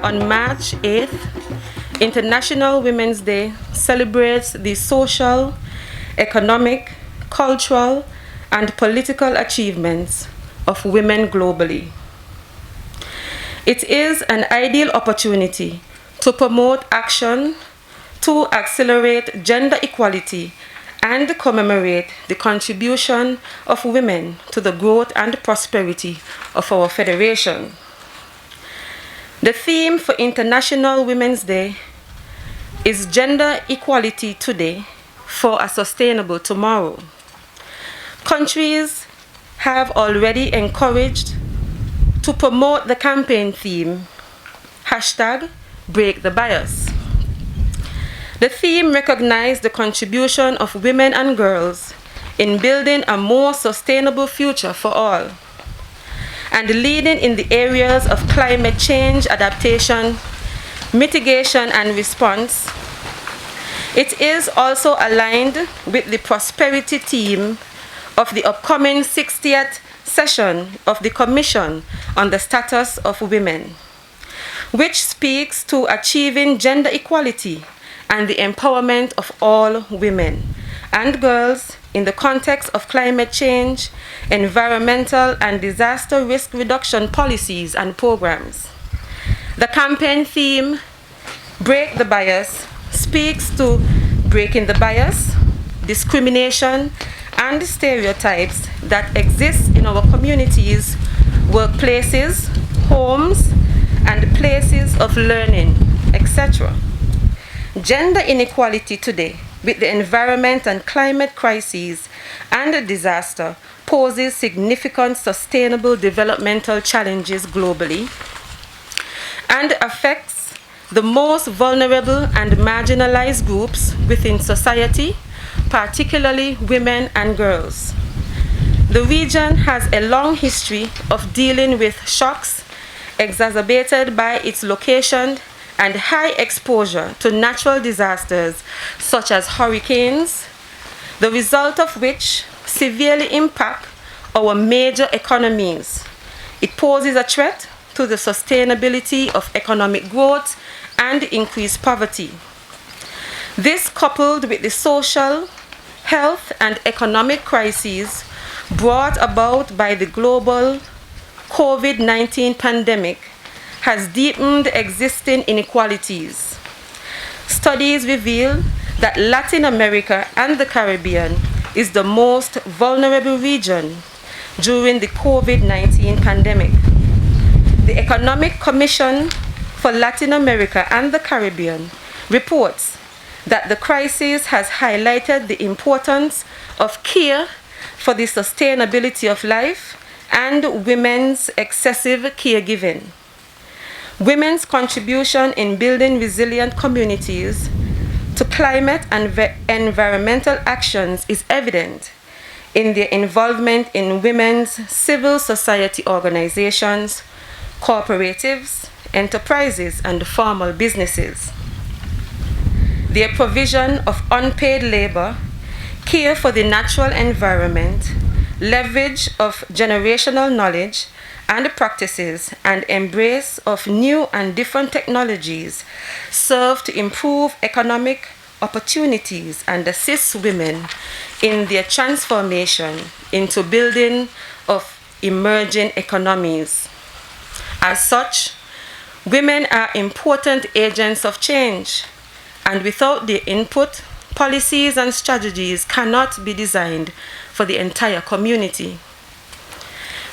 on March 8th, International Women's Day celebrates the social, economic, cultural, and political achievements of women globally. It is an ideal opportunity to promote action to accelerate gender equality and commemorate the contribution of women to the growth and prosperity of our Federation. The theme for International Women's Day is Gender Equality Today for a Sustainable Tomorrow. Countries have already encouraged to promote the campaign theme, #BreakTheBias. The theme recognizes the contribution of women and girls in building a more sustainable future for all, and leading in the areas of climate change adaptation, mitigation, and response. It is also aligned with the prosperity theme of the upcoming 60th session of the Commission on the Status of Women, which speaks to achieving gender equality and the empowerment of all women and girls in the context of climate change, environmental and disaster risk reduction policies and programs. The campaign theme, Break the Bias, speaks to breaking the bias, discrimination, and stereotypes that exist in our communities, workplaces, homes, and places of learning, etc. Gender inequality today, with the environment and climate crises and disaster, poses significant sustainable developmental challenges globally and affects the most vulnerable and marginalized groups within society, particularly women and girls. The region has a long history of dealing with shocks exacerbated by its location and high exposure to natural disasters such as hurricanes, the result of which severely impact our major economies. It poses a threat to the sustainability of economic growth and increased poverty. This, coupled with the social, health, and economic crises brought about by the global COVID-19 pandemic, has deepened existing inequalities. Studies reveal that Latin America and the Caribbean is the most vulnerable region during the COVID-19 pandemic. The Economic Commission for Latin America and the Caribbean reports that the crisis has highlighted the importance of care for the sustainability of life and women's excessive caregiving. Women's contribution in building resilient communities to climate and environmental actions is evident in their involvement in women's civil society organizations, cooperatives, enterprises, and formal businesses. Their provision of unpaid labor, care for the natural environment, leverage of generational knowledge and practices, and embrace of new and different technologies serve to improve economic opportunities and assist women in their transformation into building of emerging economies. As such, women are important agents of change, and without their input, policies and strategies cannot be designed for the entire community.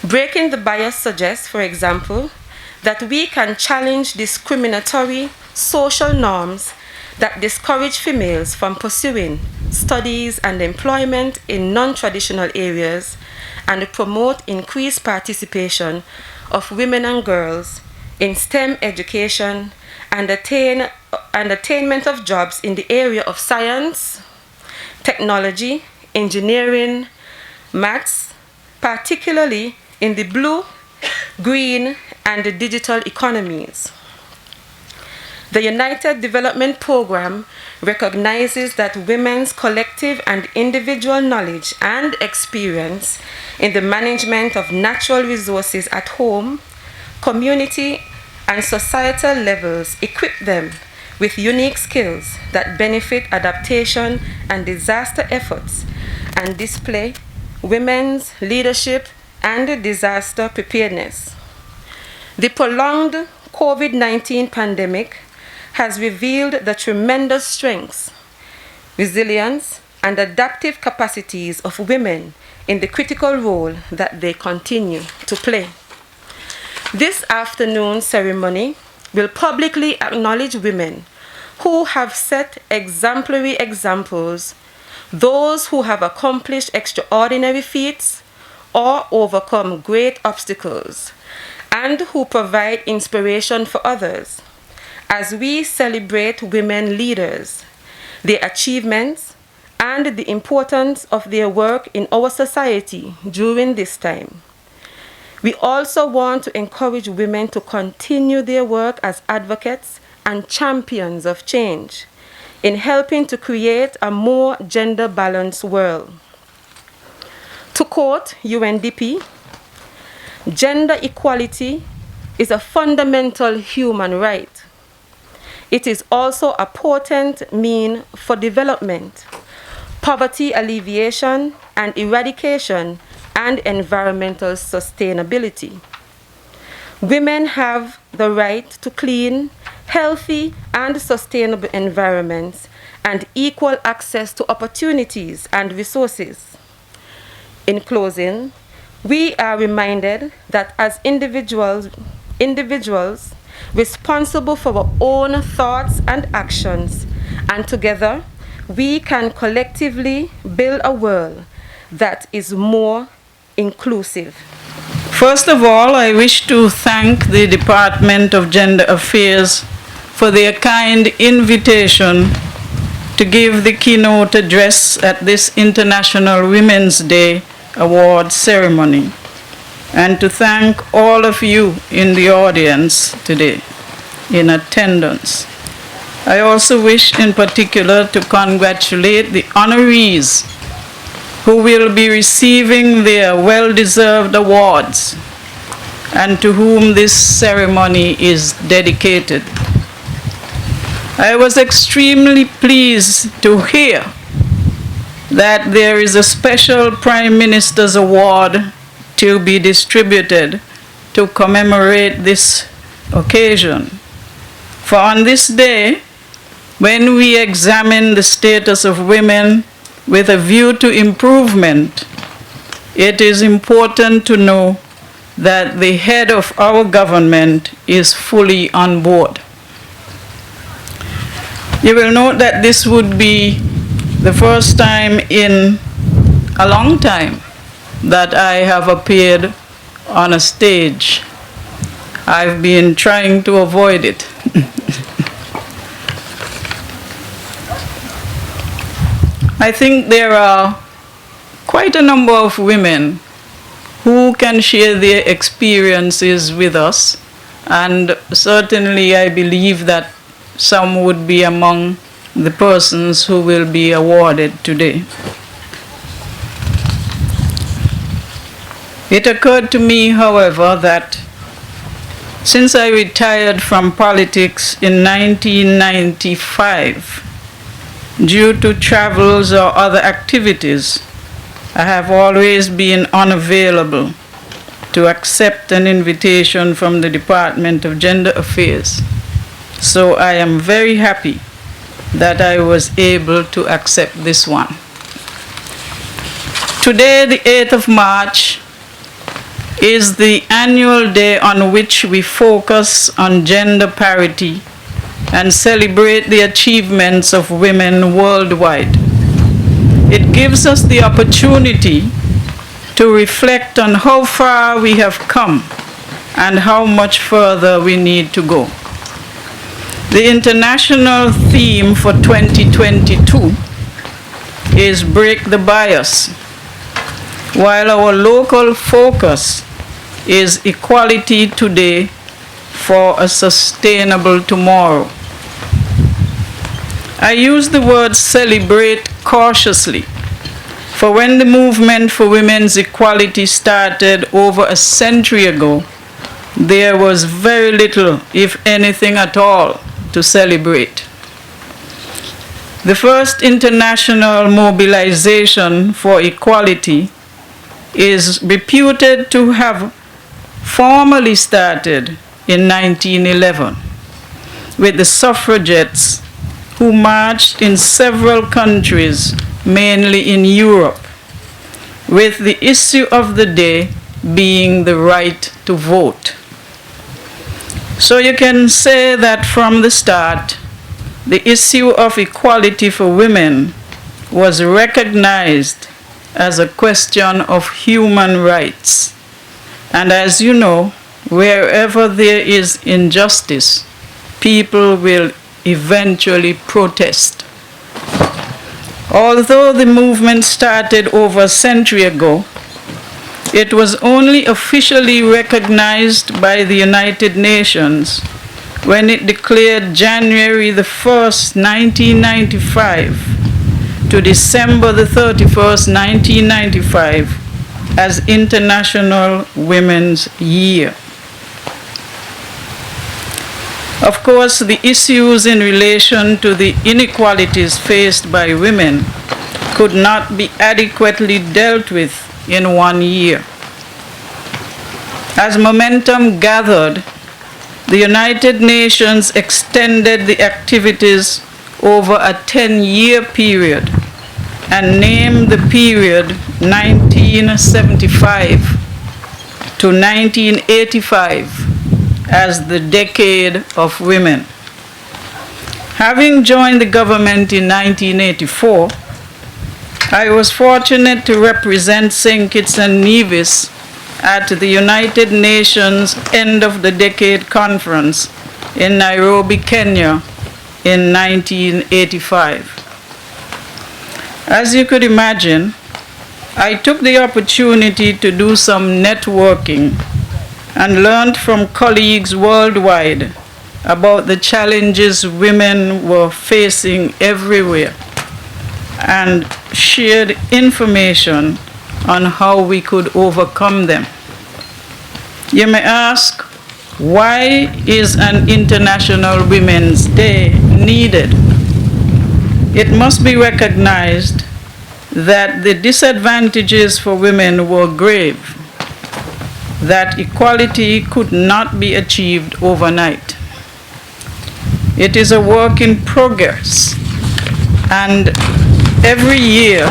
Breaking the bias suggests, for example, that we can challenge discriminatory social norms that discourage females from pursuing studies and employment in non-traditional areas and promote increased participation of women and girls in STEM education and attainment of jobs in the area of science, technology, engineering, maths, particularly in the blue, green, and the digital economies. The United Development Program recognizes that women's collective and individual knowledge and experience in the management of natural resources at home, community, and societal levels equip them with unique skills that benefit adaptation and disaster efforts and display women's leadership and disaster preparedness. The prolonged COVID-19 pandemic has revealed the tremendous strengths, resilience, and adaptive capacities of women in the critical role that they continue to play. This afternoon's ceremony will publicly acknowledge women who have set exemplary examples, those who have accomplished extraordinary feats or overcome great obstacles, and who provide inspiration for others, as we celebrate women leaders, their achievements, and the importance of their work in our society during this time. We also want to encourage women to continue their work as advocates and champions of change in helping to create a more gender-balanced world. To quote UNDP, "Gender equality is a fundamental human right. It is also a potent mean for development, poverty alleviation and eradication, and environmental sustainability. Women have the right to clean, healthy, and sustainable environments and equal access to opportunities and resources." In closing, we are reminded that as individuals responsible for our own thoughts and actions, and together we can collectively build a world that is more inclusive. First of all, I wish to thank the Department of Gender Affairs for their kind invitation to give the keynote address at this International Women's Day award ceremony, and to thank all of you in the audience today in attendance. I also wish in particular to congratulate the honorees who will be receiving their well-deserved awards and to whom this ceremony is dedicated. I was extremely pleased to hear that there is a special Prime Minister's Award to be distributed to commemorate this occasion. For on this day, when we examine the status of women with a view to improvement, it is important to know that the head of our government is fully on board. You will note that this would be the first time in a long time that I have appeared on a stage. I've been trying to avoid it. I think there are quite a number of women who can share their experiences with us, and certainly I believe that some would be among the persons who will be awarded today. It occurred to me, however, that since I retired from politics in 1995, due to travels or other activities, I have always been unavailable to accept an invitation from the Department of Gender Affairs. So I am very happy that I was able to accept this one. Today, the 8th of March, is the annual day on which we focus on gender parity and celebrate the achievements of women worldwide. It gives us the opportunity to reflect on how far we have come and how much further we need to go. The international theme for 2022 is Break the Bias, while our local focus is Equality Today for a Sustainable Tomorrow. I use the word celebrate cautiously, for when the movement for women's equality started over a century ago, there was very little, if anything at all, to celebrate. The first international mobilization for equality is reputed to have formally started in 1911 with the suffragettes who marched in several countries, mainly in Europe, with the issue of the day being the right to vote. So you can say that from the start, the issue of equality for women was recognized as a question of human rights. And as you know, wherever there is injustice, people will eventually protest. Although the movement started over a century ago, it was only officially recognized by the United Nations when it declared January the 1st, 1995 to December the 31st, 1995 as International Women's Year. Of course, the issues in relation to the inequalities faced by women could not be adequately dealt with in 1 year. As momentum gathered, the United Nations extended the activities over a 10-year period and named the period 1975 to 1985 as the Decade of Women. Having joined the government in 1984, I was fortunate to represent St. Kitts and Nevis at the United Nations End of the Decade Conference in Nairobi, Kenya in 1985. As you could imagine, I took the opportunity to do some networking and learned from colleagues worldwide about the challenges women were facing everywhere and shared information on how we could overcome them. You may ask, why is an International Women's Day needed? It must be recognized that the disadvantages for women were grave, that equality could not be achieved overnight. It is a work in progress, and every year,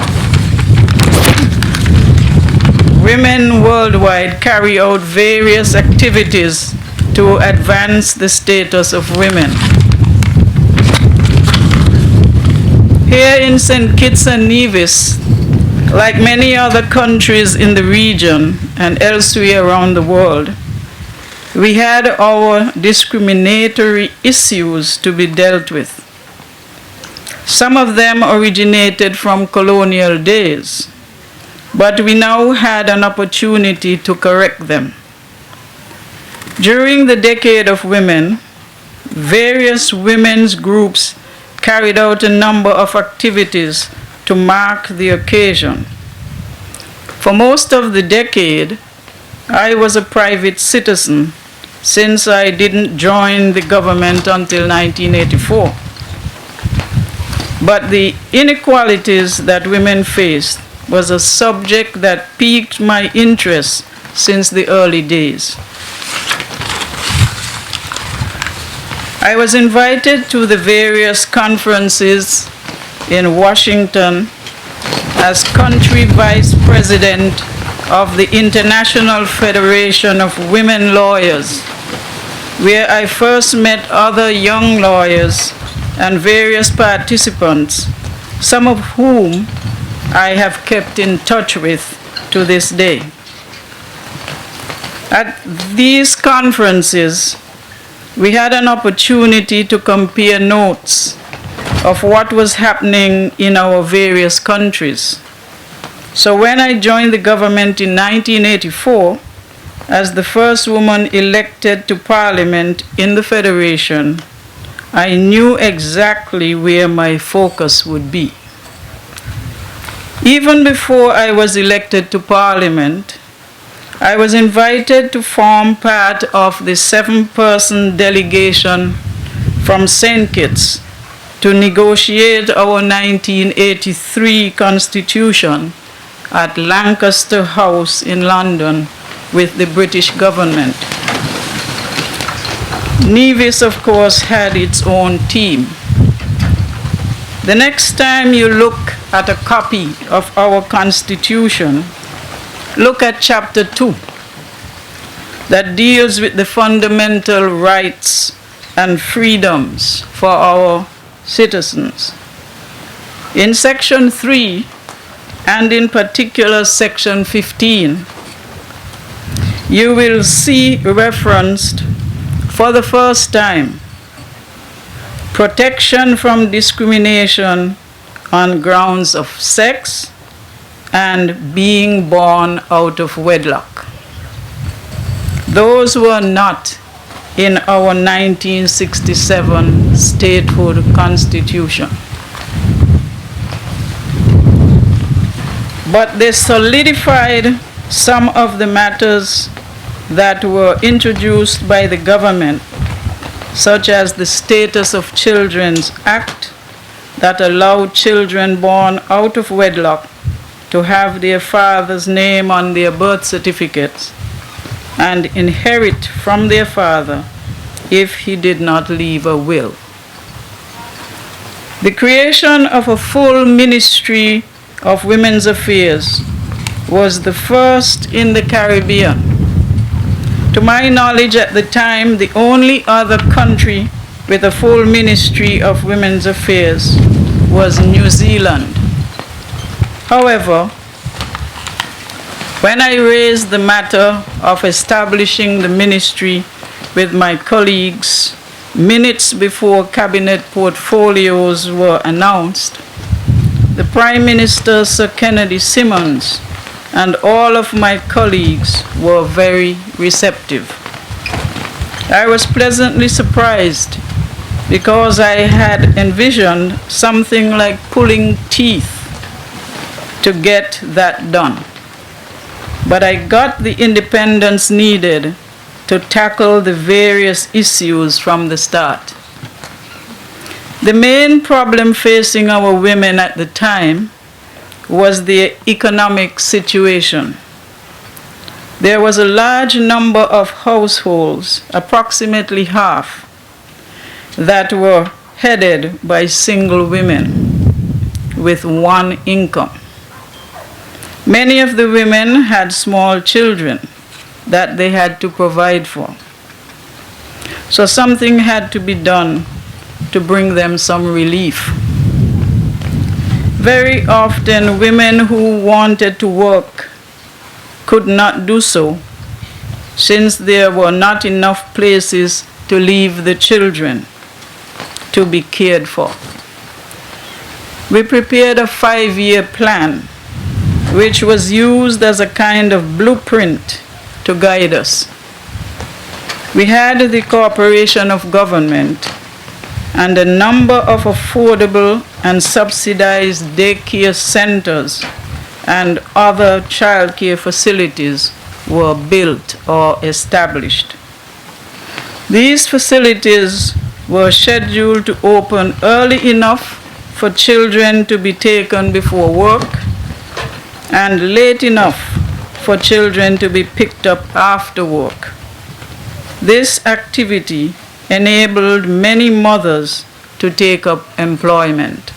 women worldwide carry out various activities to advance the status of women. Here in St. Kitts and Nevis, like many other countries in the region and elsewhere around the world, we had our discriminatory issues to be dealt with. Some of them originated from colonial days, but we now had an opportunity to correct them. During the Decade of Women, various women's groups carried out a number of activities to mark the occasion. For most of the decade, I was a private citizen since I didn't join the government until 1984. But the inequalities that women faced was a subject that piqued my interest since the early days. I was invited to the various conferences in Washington as country vice president of the International Federation of Women Lawyers, where I first met other young lawyers and various participants, some of whom I have kept in touch with to this day. At these conferences, we had an opportunity to compare notes of what was happening in our various countries. So when I joined the government in 1984, as the first woman elected to Parliament in the Federation, I knew exactly where my focus would be. Even before I was elected to Parliament, I was invited to form part of the 7-person delegation from St. Kitts to negotiate our 1983 Constitution at Lancaster House in London with the British government. Nevis, of course, had its own team. The next time you look at a copy of our Constitution, look at Chapter 2 that deals with the fundamental rights and freedoms for our citizens. In Section 3, and in particular Section 15, you will see referenced for the first time protection from discrimination on grounds of sex and being born out of wedlock. Those were not in our 1967 statehood constitution. But they solidified some of the matters that were introduced by the government, such as the Status of Children's Act that allowed children born out of wedlock to have their father's name on their birth certificates and inherit from their father if he did not leave a will. The creation of a full Ministry of Women's Affairs was the first in the Caribbean. To my knowledge at the time, the only other country with a full Ministry of Women's Affairs was New Zealand. However, when I raised the matter of establishing the ministry with my colleagues minutes before cabinet portfolios were announced, the Prime Minister, Sir Kennedy Simmons, and all of my colleagues were very receptive. I was pleasantly surprised because I had envisioned something like pulling teeth to get that done. But I got the independence needed to tackle the various issues from the start. The main problem facing our women at the time was the economic situation. There was a large number of households, approximately half, that were headed by single women with one income. Many of the women had small children that they had to provide for. So something had to be done to bring them some relief. Very often, women who wanted to work could not do so, since there were not enough places to leave the children to be cared for. We prepared a 5-year plan, which was used as a kind of blueprint to guide us. We had the cooperation of government and a number of affordable and subsidized daycare centers and other childcare facilities were built or established. These facilities were scheduled to open early enough for children to be taken before work and late enough for children to be picked up after work. This activity enabled many mothers to take up employment.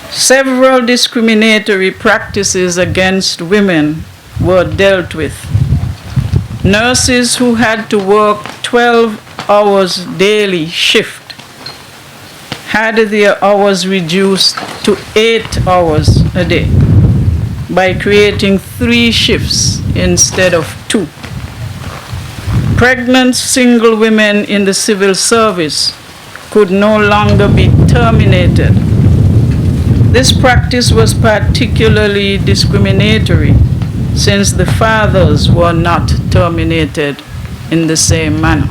Several discriminatory practices against women were dealt with. Nurses who had to work 12 hours daily shift had their hours reduced to 8 hours a day by creating 3 shifts instead of 2. Pregnant single women in the civil service could no longer be terminated. This practice was particularly discriminatory since the fathers were not terminated in the same manner.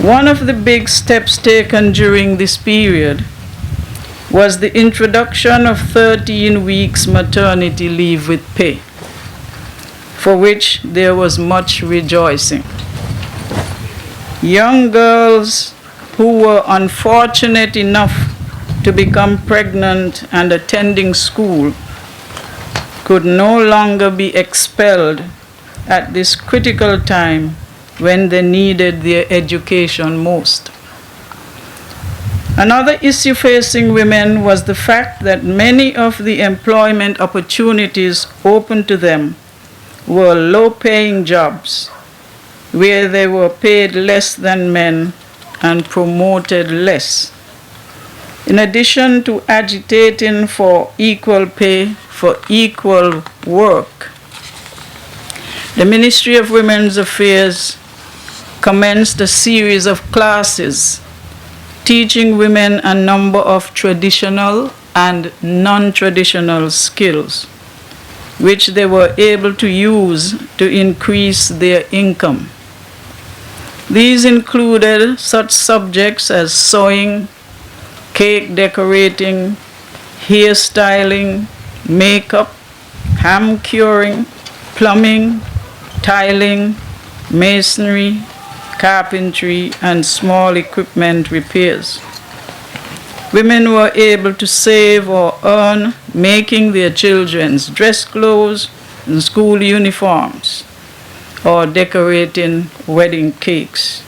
One of the big steps taken during this period was the introduction of 13 weeks maternity leave with pay. for which there was much rejoicing. Young girls who were unfortunate enough to become pregnant and attending school could no longer be expelled at this critical time when they needed their education most. Another issue facing women was the fact that many of the employment opportunities open to them were low-paying jobs where they were paid less than men and promoted less. In addition to agitating for equal pay for equal work, the Ministry of Women's Affairs commenced a series of classes teaching women a number of traditional and non-traditional skills, which they were able to use to increase their income. These included such subjects as sewing, cake decorating, hairstyling, makeup, ham curing, plumbing, tiling, masonry, carpentry, and small equipment repairs. Women were able to save or earn making their children's dress clothes and school uniforms or decorating wedding cakes.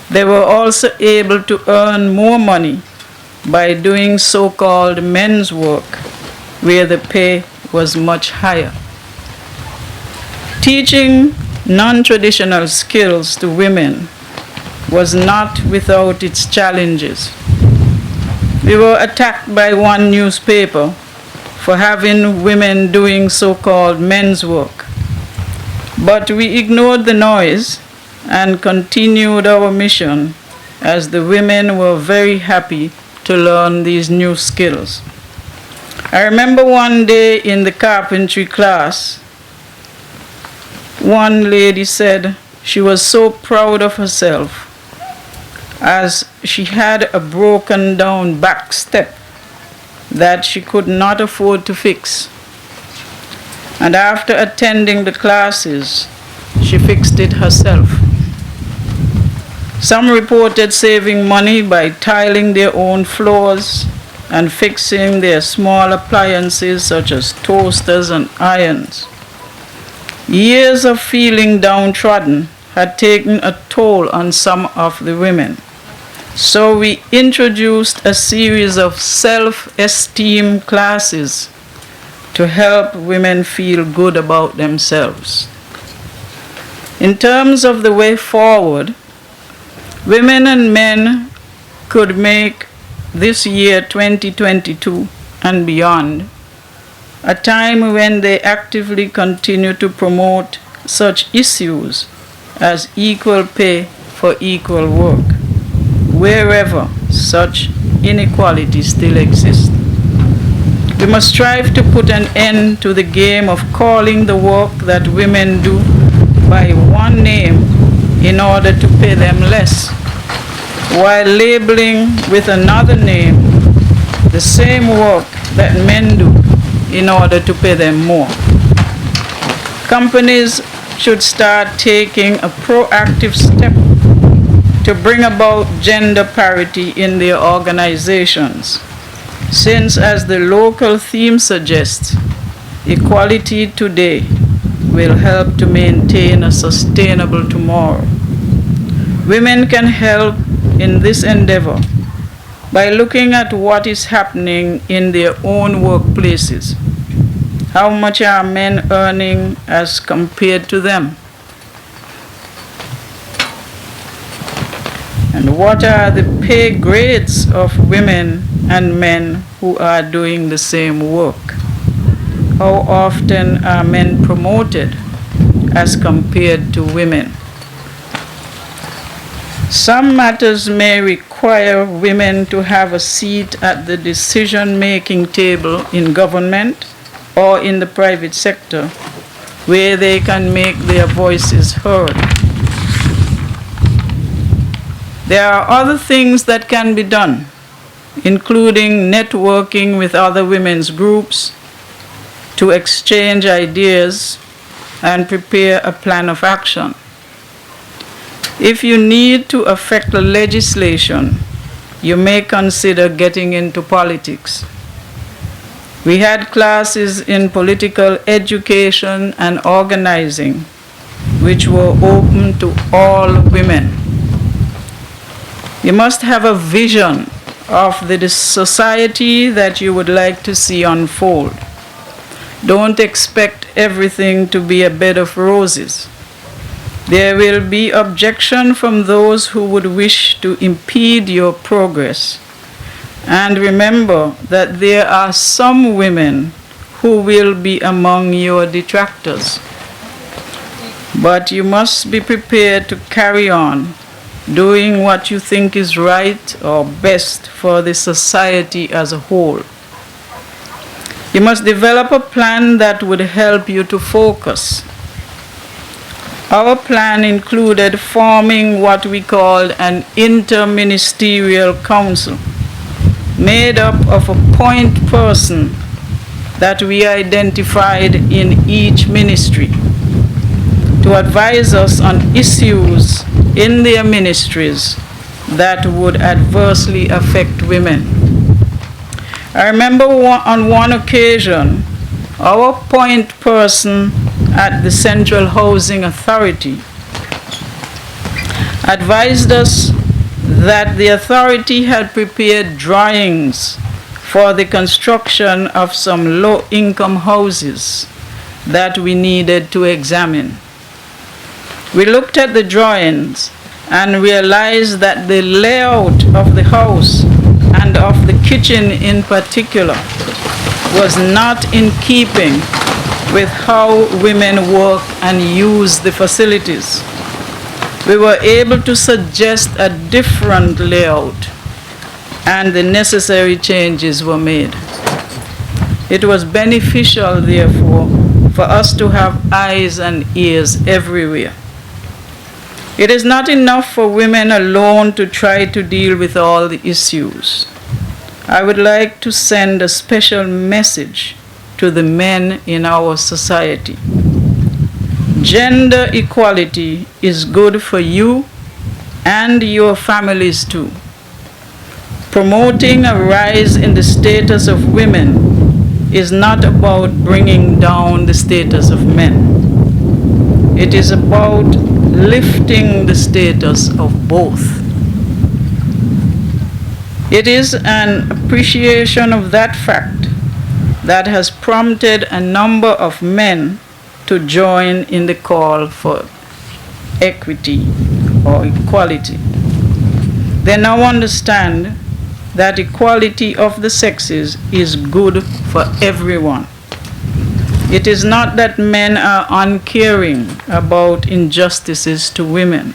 They were also able to earn more money by doing so-called men's work, where the pay was much higher. Teaching non-traditional skills to women was not without its challenges. We were attacked by one newspaper for having women doing so-called men's work, but we ignored the noise and continued our mission, as the women were very happy to learn these new skills. I remember one day in the carpentry class, one lady said she was so proud of herself as she had a broken down back step that she could not afford to fix. And after attending the classes, she fixed it herself. Some reported saving money by tiling their own floors and fixing their small appliances such as toasters and irons. Years of feeling downtrodden had taken a toll on some of the women. So we introduced a series of self-esteem classes to help women feel good about themselves. In terms of the way forward, women and men could make this year 2022 and beyond a time when they actively continue to promote such issues as equal pay for equal work, wherever such inequality still exists. We must strive to put an end to the game of calling the work that women do by one name in order to pay them less, while labeling with another name the same work that men do in order to pay them more. Companies should start taking a proactive step to bring about gender parity in their organizations, since, as the local theme suggests, equality today will help to maintain a sustainable tomorrow. Women can help in this endeavor by looking at what is happening in their own workplaces. How much are men earning as compared to them? And what are the pay grades of women and men who are doing the same work? How often are men promoted as compared to women? Some matters may require women to have a seat at the decision-making table in government or in the private sector, where they can make their voices heard. There are other things that can be done, including networking with other women's groups to exchange ideas and prepare a plan of action. If you need to affect the legislation, you may consider getting into politics. We had classes in political education and organizing, which were open to all women. You must have a vision of the society that you would like to see unfold. Don't expect everything to be a bed of roses. There will be objection from those who would wish to impede your progress. And remember that there are some women who will be among your detractors. But you must be prepared to carry on, doing what you think is right or best for the society as a whole. You must develop a plan that would help you to focus. Our plan included forming what we called an interministerial council, made up of a point person that we identified in each ministry to advise us on issues in their ministries that would adversely affect women. I remember on one occasion, our point person at the Central Housing Authority advised us that the authority had prepared drawings for the construction of some low-income houses that we needed to examine. We looked at the drawings and realized that the layout of the house and of the kitchen in particular was not in keeping with how women work and use the facilities. We were able to suggest a different layout, and the necessary changes were made. It was beneficial, therefore, for us to have eyes and ears everywhere. It is not enough for women alone to try to deal with all the issues. I would like to send a special message to the men in our society. Gender equality is good for you and your families too. Promoting a rise in the status of women is not about bringing down the status of men. It is about lifting the status of both. It is an appreciation of that fact that has prompted a number of men to join in the call for equity or equality. They now understand that equality of the sexes is good for everyone. It is not that men are uncaring about injustices to women.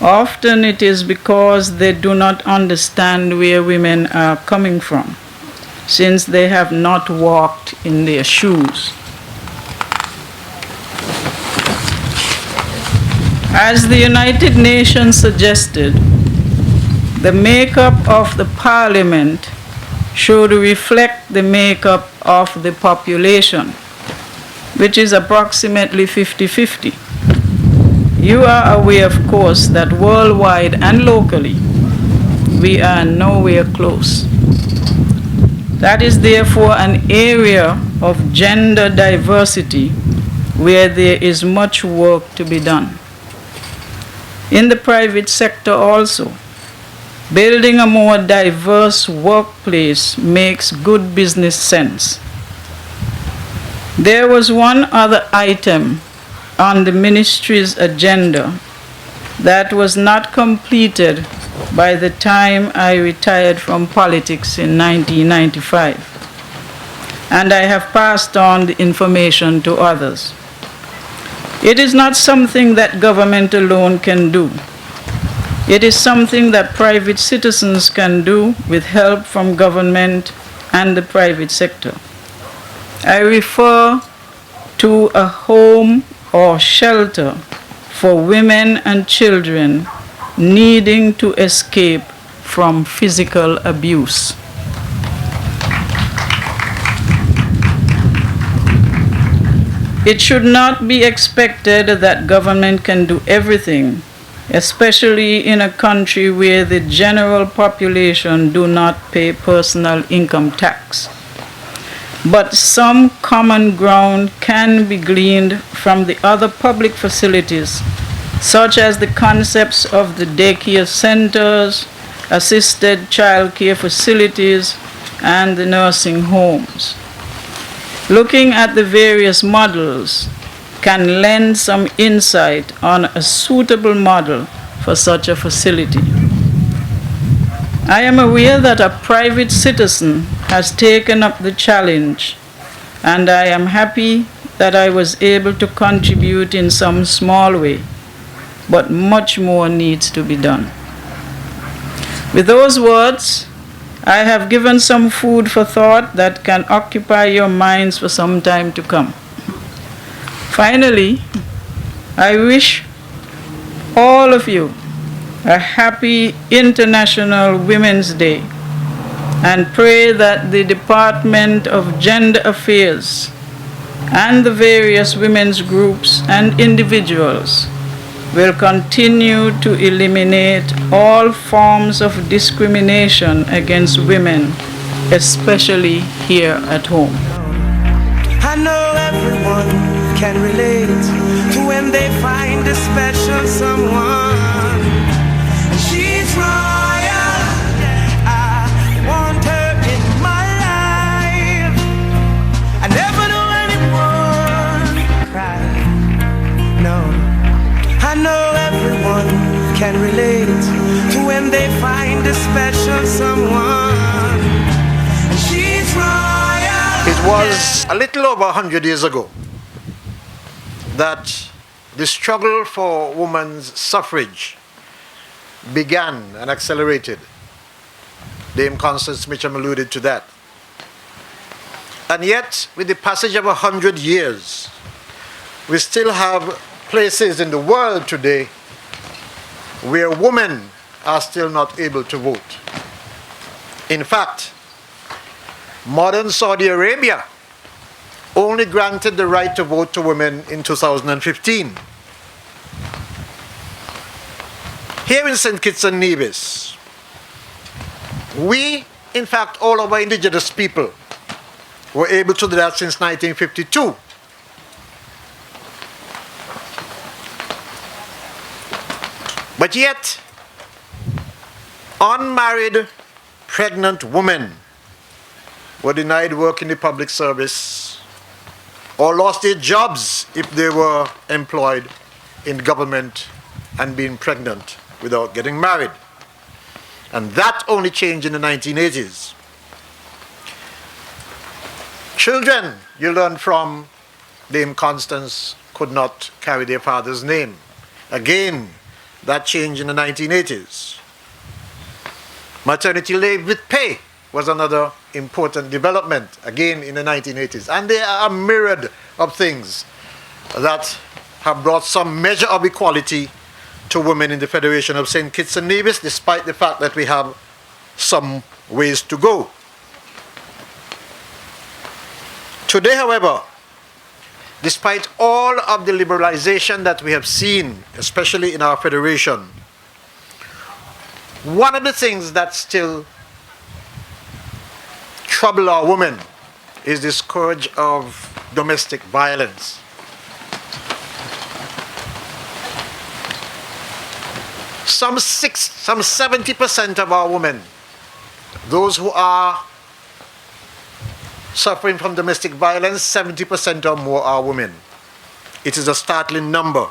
Often it is because they do not understand where women are coming from, since they have not walked in their shoes. As the United Nations suggested, the makeup of the parliament should reflect the makeup of the population, which is approximately 50-50. You are aware, of course, that worldwide and locally, we are nowhere close. That is therefore an area of gender diversity where there is much work to be done. In the private sector also, building a more diverse workplace makes good business sense. There was one other item on the ministry's agenda that was not completed by the time I retired from politics in 1995, and I have passed on the information to others. It is not something that government alone can do. It is something that private citizens can do with help from government and the private sector. I refer to a home or shelter for women and children needing to escape from physical abuse. It should not be expected that government can do everything, especially in a country where the general population do not pay personal income tax. But some common ground can be gleaned from the other public facilities, such as the concepts of the daycare centers, assisted childcare facilities, and the nursing homes. Looking at the various models can lend some insight on a suitable model for such a facility. I am aware that a private citizen has taken up the challenge, and I am happy that I was able to contribute in some small way, but much more needs to be done. With those words, I have given some food for thought that can occupy your minds for some time to come. Finally, I wish all of you a happy International Women's Day and pray that the Department of Gender Affairs and the various women's groups and individuals will continue to eliminate all forms of discrimination against women, especially here at home. I know everyone can relate to when they find a special someone. And she's royal. I want her in my life. I never knew anyone cry. No. I know everyone can relate to when they find a special someone. And she's royal. It was a little over 100 years ago that the struggle for women's suffrage began and accelerated. Dame Constance Mitchell alluded to that. And yet, with the passage of 100 years, we still have places in the world today where women are still not able to vote. In fact, modern Saudi Arabia only granted the right to vote to women in 2015. Here in St. Kitts and Nevis, we, in fact, all of our indigenous people were able to do that since 1952. But yet, unmarried pregnant women were denied work in the public service or lost their jobs if they were employed in government and being pregnant without getting married. And that only changed in the 1980s. Children, you learn from Dame Constance, could not carry their father's name. Again, that changed in the 1980s. Maternity leave with pay was another important development, again in the 1980s. And there are a myriad of things that have brought some measure of equality to women in the Federation of St. Kitts and Nevis, despite the fact that we have some ways to go. Today, however, despite all of the liberalization that we have seen, especially in our federation, one of the things that still trouble our women is the scourge of domestic violence. Some 70% of our women, those who are suffering from domestic violence, 70% or more are women. It is a startling number.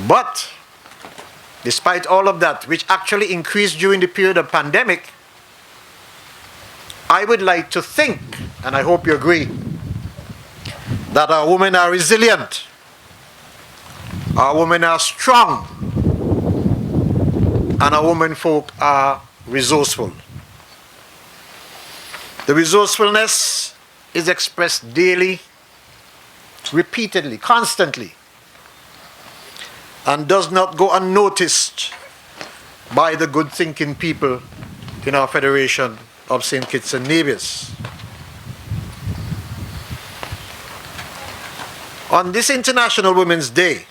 But despite all of that, which actually increased during the period of pandemic, I would like to think, and I hope you agree, that our women are resilient. Our women are strong. And our women folk are resourceful. The resourcefulness is expressed daily, repeatedly, constantly, and does not go unnoticed by the good thinking people in our Federation of St. Kitts and Nevis. On this International Women's Day,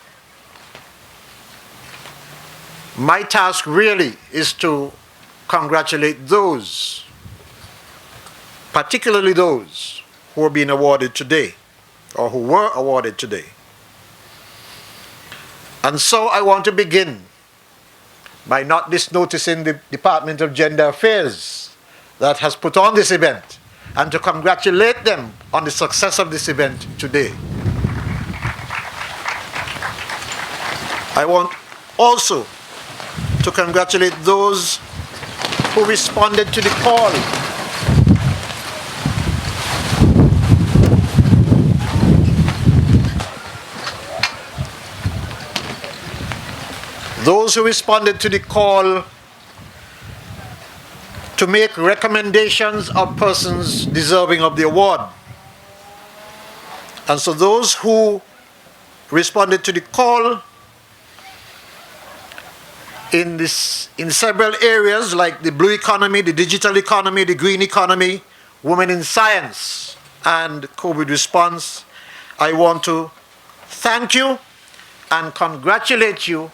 my task really is to congratulate those, particularly those who are being awarded today, or who were awarded today. And so I want to begin by not disnoticing the Department of Gender Affairs that has put on this event, and to congratulate them on the success of this event today. I want also to congratulate those who responded to the call to make recommendations of persons deserving of the award. And so those who responded to the call in several areas like the blue economy, the digital economy, the green economy, women in science, and COVID response, I want to thank you and congratulate you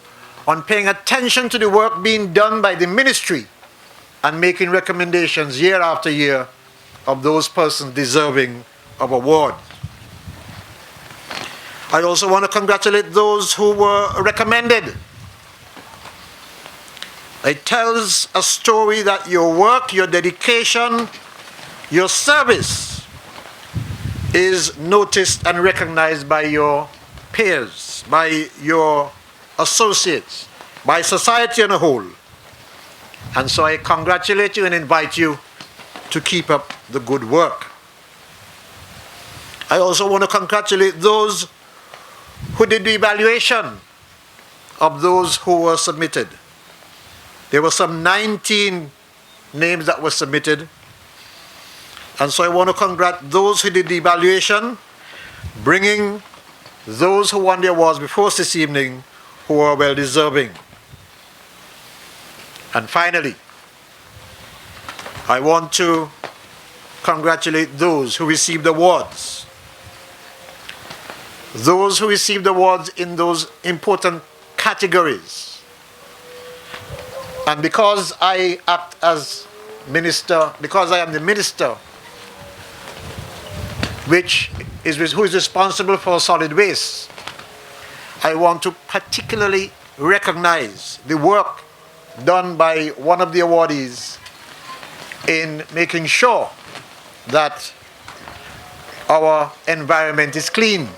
on paying attention to the work being done by the ministry and making recommendations year after year of those persons deserving of award. I also want to congratulate those who were recommended. It tells a story that your work, your dedication, your service is noticed and recognized by your peers, by your associates, by society on a whole. And so I congratulate you and invite you to keep up the good work. I also want to congratulate those who did the evaluation of those who were submitted. There were some 19 names that were submitted. And so I want to congratulate those who did the evaluation, bringing those who won the awards before us this evening who are well deserving. And finally, I want to congratulate those who received awards. Those who received awards in those important categories. And because I act as minister, because I am the minister who is responsible for solid waste, I want to particularly recognize the work done by one of the awardees in making sure that our environment is clean.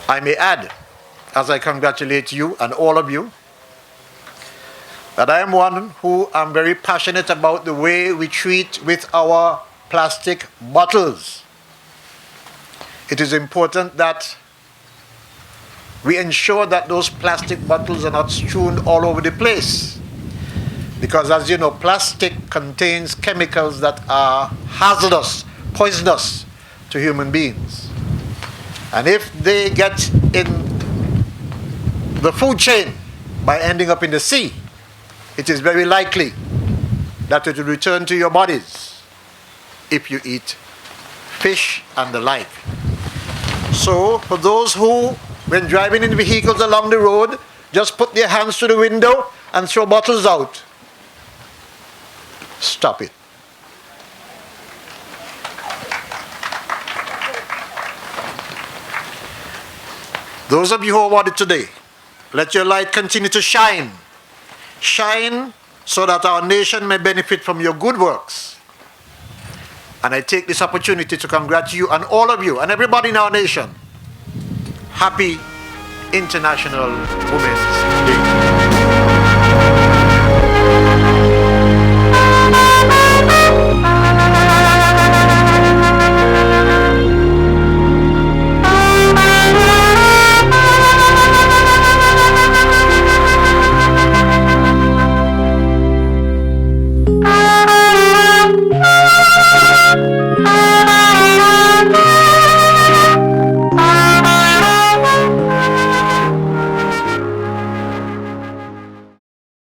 I may add, as I congratulate you and all of you, that I am one who am very passionate about the way we treat with our plastic bottles. It is important that we ensure that those plastic bottles are not strewn all over the place. Because as you know, plastic contains chemicals that are hazardous, poisonous to human beings. And if they get in the food chain by ending up in the sea, it is very likely that it will return to your bodies if you eat fish and the like. So, for those who, when driving in vehicles along the road, just put their hands to the window and throw bottles out, stop it. Those of you who are awarded today, let your light continue to shine. Shine so that our nation may benefit from your good works. And I take this opportunity to congratulate you and all of you and everybody in our nation. Happy International Women's Day.